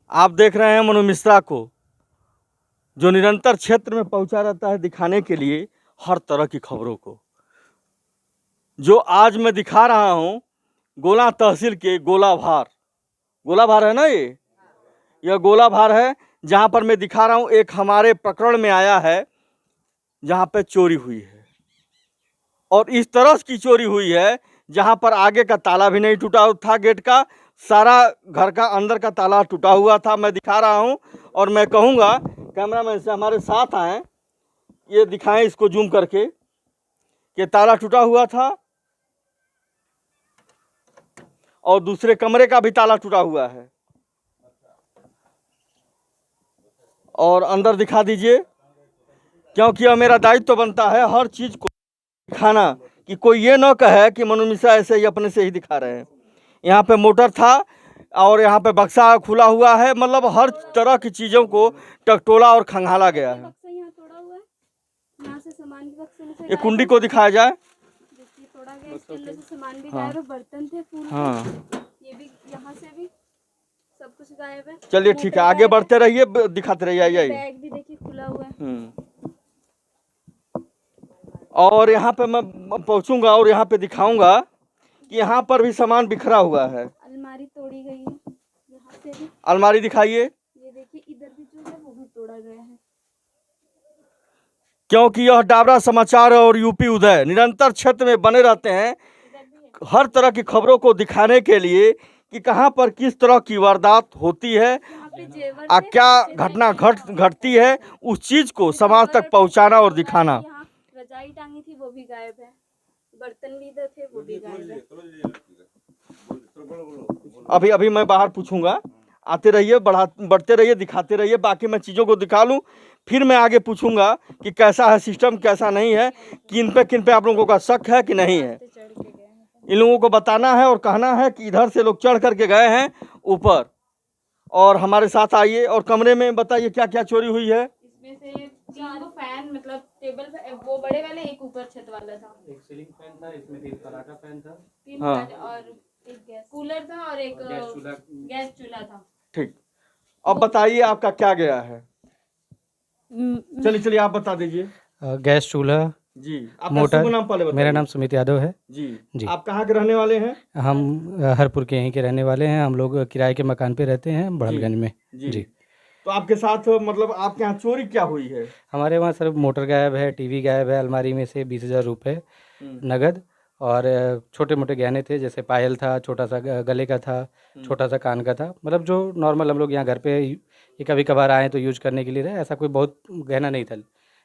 आप देख रहे हैं मनु मिश्रा को, जो निरंतर क्षेत्र में पहुंचा रहता है दिखाने के लिए हर तरह की खबरों को। जो आज मैं दिखा रहा हूं, गोला तहसील के गोलाभार है ना, यह गोलाभार है, जहां पर मैं दिखा रहा हूं। एक हमारे प्रकरण में आया है जहां पे चोरी हुई है, और इस तरह की चोरी हुई है जहां पर आगे का ताला भी नहीं टूटा था, गेट का सारा घर का अंदर का ताला टूटा हुआ था। मैं दिखा रहा हूं, और मैं कहूंगा कैमरामैन से हमारे साथ आए, ये दिखाएं इसको जूम करके कि ताला टूटा हुआ था, और दूसरे कमरे का भी ताला टूटा हुआ है। और अंदर दिखा दीजिए, क्योंकि यह मेरा दायित्व तो बनता है हर चीज को दिखाना, कि कोई ये न कहे कि मनु मिश्रा ऐसे ही अपने से ही दिखा रहे हैं। यहाँ पे मोटर था, और यहाँ पे बक्सा खुला हुआ है, मतलब हर तरह की चीज़ों को टकटोला और खंगाला गया है। ये कुंडी को दिखाया जाए, बर्तन थे पूरे, हाँ, ये भी यहाँ से भी सब कुछ गायब है। चलिए ठीक है, आगे बढ़ते रहिए, दिखाते रहिए। यही बैग भी देखिए खुला हुआ है। और यहाँ पे मैं पहुँचूंगा और यहाँ पे दिखाऊंगा कि यहाँ पर भी सामान बिखरा हुआ है। अलमारी तोड़ी गई है, यहाँ से भी। अलमारी दिखाइए, ये देखिए इधर भी जो है वो भी तोड़ा गया है। क्योंकि यह डाबरा समाचार और यूपी उदय निरंतर क्षेत्र में बने रहते हैं हर तरह की खबरों को दिखाने के लिए, कि कहां पर किस तरह की वारदात होती है, क्या घटना घटती है, उस चीज को समाज तक पहुंचाना और दिखाना। रजाई टांगी थी वो भी गायब है, बर्तन भी इधर थे वो भी गायब है। अभी मैं बाहर पूछूंगा, आते रहिए, बढ़ते रहिए, दिखाते रहिए, बाकी मैं चीज़ों को दिखा लूँ, फिर मैं आगे पूछूंगा कि कैसा है सिस्टम, कैसा नहीं है, किन पे आप लोगों का शक है कि नहीं है। इन लोगों को बताना है और कहना है कि इधर से लोग चढ़ करके गए हैं ऊपर। और हमारे साथ आइए, और कमरे में बताइए क्या क्या चोरी हुई है। इसमें से 3 फैन, मतलब टेबल पे वो बड़े वाले, एक ऊपर छत वाला था, एक सीलिंग फैन था, इसमें 3 फराटा फैन था, 3 फैन और एक गैस कूलर था और एक गैस चूल्हा था। ठीक, अब बताइए आपका क्या गया है। चलिए आप बता दीजिए। गैस चूल्हा जी, आपका मोटर। शुभ नाम पहले बताइए। मेरा नाम सुमित यादव है जी। आप कहाँ के रहने वाले हैं। हम हरपुर के यहीं के रहने वाले हैं। हम लोग किराए के मकान पे रहते हैं बड़हलगंज में। जी। तो आपके साथ मतलब आपके यहाँ चोरी क्या हुई है। हमारे वहाँ सर मोटर गायब है, टीवी गायब है, अलमारी में से 20,000 रुपये नगद और छोटे मोटे गहने थे, जैसे पायल था, छोटा सा गले का था, छोटा सा कान का था, मतलब जो नॉर्मल हम लोग यहाँ घर पे ये कभी कभार आए तो यूज करने के लिए रहे, ऐसा कोई बहुत गहना नहीं था।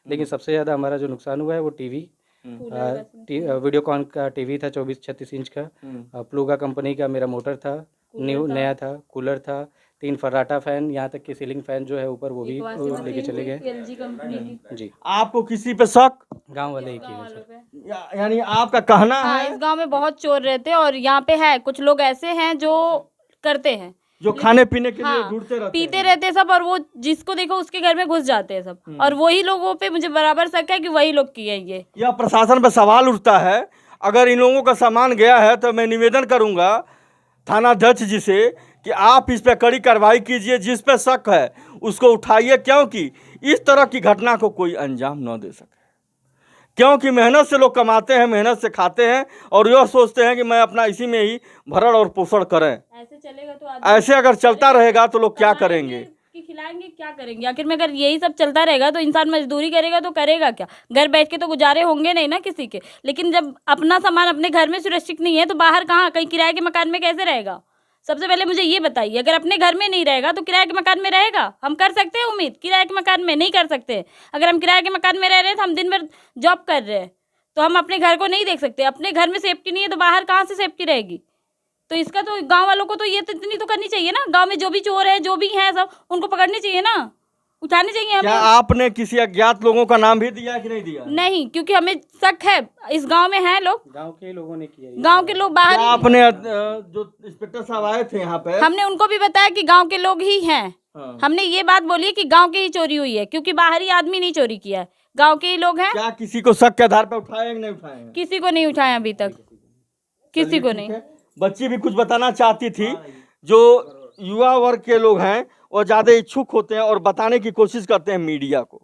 लेकिन सबसे ज़्यादा हमारा जो नुकसान हुआ है वो टीवी, वीडियोकॉन का टीवी था 24-36 इंच का, प्लूगा कंपनी का मेरा मोटर था, नया था, कूलर था, 3 फर्राटा फैन, यहाँ तक कि सीलिंग फैन जो है ऊपर वो भी लेके चले गए। LG कंपनी की। जी। आपको किसी पे शक। गांव वाले ही किए, यानी आपका कहना है इस गांव में बहुत चोर रहते हैं, और यहाँ पे है कुछ लोग ऐसे हैं जो करते हैं, जो खाने पीने के लिए ढूंढते रहते पीते हैं, रहते हैं सब, और वो जिसको देखो उसके घर में घुस जाते हैं सब, और वही लोगों पे मुझे बराबर शक है कि वही लोग किए ये। यह प्रशासन पे सवाल उठता है। अगर इन लोगों का सामान गया है तो मैं निवेदन करूंगा थाना अध्यक्ष जी से कि आप इस पे कड़ी कार्रवाई कीजिए, जिस पे शक है उसको उठाइए, क्योंकि इस तरह की घटना को कोई अंजाम न दे सके। क्योंकि मेहनत से लोग कमाते हैं, मेहनत से खाते हैं, और यह सोचते हैं कि मैं अपना इसी में ही भरण और पोषण करें। ऐसे चलेगा तो ऐसे अगर चलता रहेगा तो लोग क्या करेंगे, कि खिलाएंगे, क्या करेंगे। आखिर में अगर यही सब चलता रहेगा तो इंसान मजदूरी करेगा तो करेगा क्या, घर बैठ के तो गुजारे होंगे नहीं ना किसी के। लेकिन जब अपना सामान अपने घर में सुरक्षित नहीं है तो बाहर कहाँ, कहीं किराए के मकान में कैसे रहेगा। सबसे पहले मुझे ये बताइए, अगर अपने घर में नहीं रहेगा तो किराए के मकान में रहेगा। हम कर सकते हैं उम्मीद, किराए के मकान में नहीं कर सकते। अगर हम किराए के मकान में रह रहे हैं तो हम दिन भर जॉब कर रहे हैं, तो हम अपने घर को नहीं देख सकते। अपने घर में सेफ्टी नहीं है तो बाहर कहाँ से सेफ्टी रहेगी। तो इसका तो गांव वालों को तो ये इतनी तो करनी चाहिए ना, गांव में जो भी चोर है, जो भी हैं सब, उनको पकड़नी चाहिए ना, उठानी चाहिए हमें। क्या आपने किसी अज्ञात लोगों का नाम भी दिया कि नहीं दिया। नहीं, क्योंकि हमें शक है इस गांव में है लोग, गांव के लोगों ने किया, गांव के लोग बाहर। आपने जो इंस्पेक्टर साहब आए थे यहाँ पे, हमने उनको भी बताया कि गांव के लोग ही हैं। हमने ये बात बोली है कि गांव की ही चोरी हुई है, क्योंकि बाहरी आदमी नहीं चोरी किया है, गांव के ही लोग हैं। क्या किसी को शक के आधार पर उठाए कि नहीं उठाए। किसी को नहीं उठाया अभी तक, किसी को नहीं। बच्ची भी कुछ बताना चाहती थी, जो युवा वर्ग के लोग हैं वो ज़्यादा इच्छुक होते हैं और बताने की कोशिश करते हैं मीडिया को।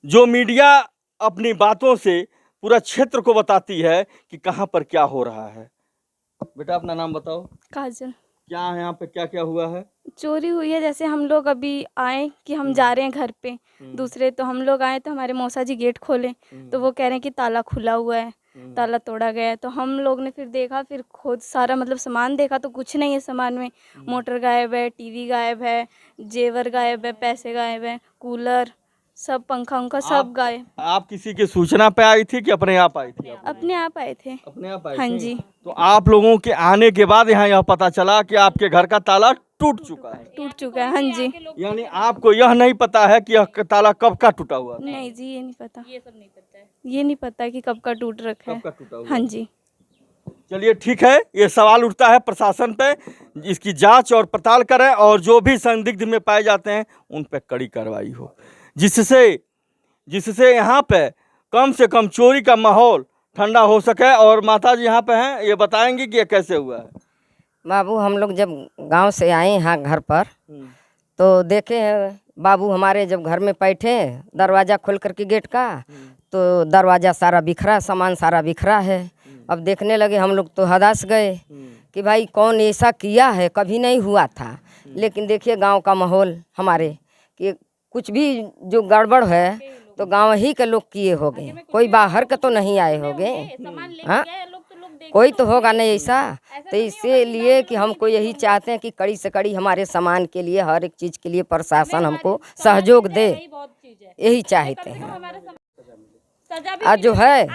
जो मीडिया अपनी बातों से पूरा क्षेत्र को बताती है कि कहाँ पर क्या हो रहा है। बेटा अपना नाम बताओ। काजल। क्या है यहाँ पे, क्या क्या हुआ है? चोरी हुई है, जैसे हम लोग अभी आए कि हम जा रहे हैं घर पे दूसरे, तो हम लोग आए तो हमारे मौसा जी गेट खोले तो वो कह रहे हैं कि ताला खुला हुआ है, ताला तोड़ा गया है। तो हम लोग ने फिर देखा, फिर खुद सारा मतलब सामान देखा तो कुछ नहीं है सामान में। मोटर गायब है, टीवी गायब है, जेवर गायब है, पैसे गायब है, कूलर सब, पंखा उनका सब गायब। आप किसी की सूचना पे आई थी कि अपने आप आई थी? अपने आप आए थे। अपने आप आई हाँ थी? जी। तो आप लोगों के आने के बाद यहाँ यह पता चला कि आपके घर का ताला टूट चुका है? टूट चुका है, हाँ जी। यानी आपको यह नहीं पता है कि यह ताला कब का टूटा हुआ था? नहीं जी, ये नहीं पता, ये सब नहीं पता है, ये नहीं पता कि कब का टूट रखा कब का है। टूटा हुआ? हाँ जी। चलिए ठीक है, ये सवाल उठता है प्रशासन पे, इसकी जांच और पड़ताल करें और जो भी संदिग्ध में पाए जाते हैं उन पे कड़ी कार्रवाई हो, जिससे यहाँ पे कम से कम चोरी का माहौल ठंडा हो सके। और माता जी यहाँ पे हैं, ये बताएंगे कि ये कैसे हुआ है। बाबू हम लोग जब गांव से आए यहाँ घर पर तो देखे हैं बाबू हमारे जब घर में बैठे, दरवाज़ा खोल करके गेट का, तो दरवाज़ा सारा बिखरा, सामान सारा बिखरा है। अब देखने लगे हम लोग तो हदास गए कि भाई कौन ऐसा किया है, कभी नहीं हुआ था। लेकिन देखिए गांव का माहौल हमारे कि कुछ भी जो गड़बड़ है तो गांव ही के लोग किए होंगे, कोई बाहर के तो नहीं आए होंगे। हाँ, कोई तो होगा नहीं ऐसा। तो इसीलिए कि हमको यही चाहते हैं कि कड़ी से कड़ी हमारे सामान के लिए, हर एक चीज़ के लिए प्रशासन हमको सहयोग दे, यही चाहते हैं। आज जो है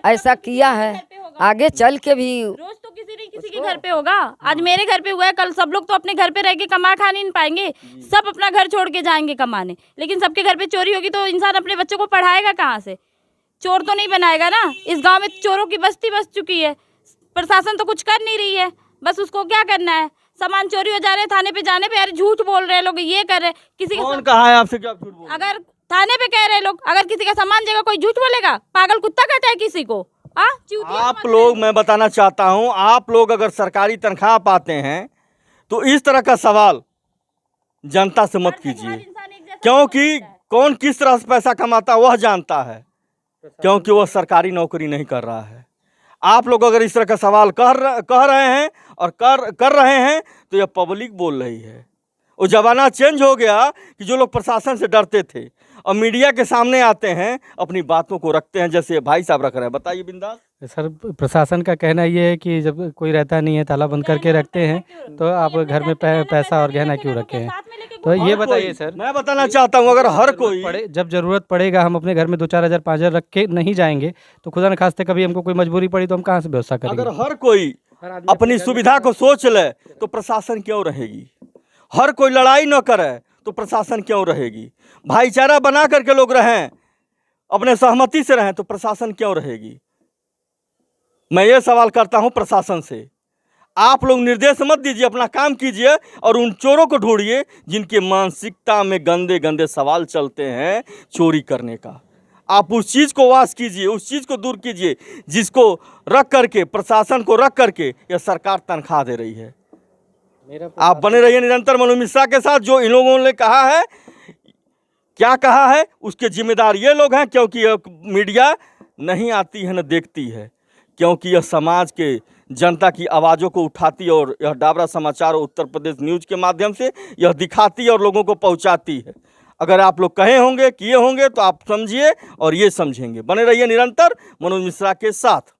ऐसा किया है, आगे चल के भी रोज तो किसी न किसी के घर पे होगा। आज मेरे घर पे हुआ है, कल सब लोग तो अपने घर पे रह के कमा खा नहीं पाएंगे, सब अपना घर छोड़ के जाएंगे कमाने। लेकिन सबके घर पे चोरी होगी तो इंसान अपने बच्चों को पढ़ाएगा कहाँ से? चोर तो नहीं बनाएगा ना। इस गांव में चोरों की बस्ती बस चुकी है, प्रशासन तो कुछ कर नहीं रही है। बस उसको क्या करना है, सामान चोरी हो जा रहे हैं, थाने पे जाने पे यार झूठ बोल रहे हैं लोग, ये कर रहे किसी के। कौन कहा है आपसे कि आप झूठ बोल रहे हैं? अगर थाने पे कह रहे लोग, अगर किसी का सामान जगह कोई झूठ बोलेगा, पागल कुत्ता कहता है किसी को। आप लोग, मैं बताना चाहता हूं, आप लोग अगर सरकारी तनख्वाह पाते हैं तो इस तरह का सवाल जनता से मत कीजिए, क्योंकि कौन किस तरह से पैसा कमाता वह जानता है, क्योंकि वह सरकारी नौकरी नहीं कर रहा है। आप लोग अगर इस तरह का सवाल कह रहे हैं और कर रहे हैं तो यह पब्लिक बोल रही है। वो ज़माना चेंज हो गया कि जो लोग प्रशासन से डरते थे और मीडिया के सामने आते हैं, अपनी बातों को रखते हैं, जैसे भाई साहब रख रहे हैं। बताइए बिंदास। सर, प्रशासन का कहना ये है कि जब कोई रहता नहीं है, ताला बंद करके रखते हैं, तो आप घर में पैसा और गहना क्यों रखे हैं? तो ये बताइए सर। मैं बताना चाहता हूँ, अगर हर कोई जब ज़रूरत पड़ेगा हम अपने घर में 2-4 हज़ार 5 हज़ार रख के नहीं जाएंगे तो खुदा न खास्ते कभी हमको कोई मजबूरी पड़ी तो हम कहाँ से व्यवस्था करेंगे? अगर हर कोई अपनी सुविधा को सोच ले तो प्रशासन क्यों रहेगी? हर कोई लड़ाई न करे तो प्रशासन क्यों रहेगी? भाईचारा बना करके लोग रहें, अपने सहमति से रहें तो प्रशासन क्यों रहेगी? मैं ये सवाल करता हूं प्रशासन से, आप लोग निर्देश मत दीजिए, अपना काम कीजिए और उन चोरों को ढूंढिए जिनके मानसिकता में गंदे गंदे सवाल चलते हैं चोरी करने का। आप उस चीज़ को वाश कीजिए, उस चीज़ को दूर कीजिए जिसको रख करके, प्रशासन को रख करके यह सरकार तनख्वाह दे रही है। आप बने रहिए निरंतर मनोज मिश्रा के साथ। जो इन लोगों ने कहा है, क्या कहा है, उसके जिम्मेदार ये लोग हैं, क्योंकि यह मीडिया नहीं आती है न देखती है, क्योंकि यह समाज के जनता की आवाज़ों को उठाती है और यह डाबरा समाचार और उत्तर प्रदेश न्यूज़ के माध्यम से यह दिखाती है और लोगों को पहुंचाती है। अगर आप लोग कहे होंगे, किए होंगे तो आप समझिए और ये समझेंगे। बने रहिए निरंतर मनोज मिश्रा के साथ।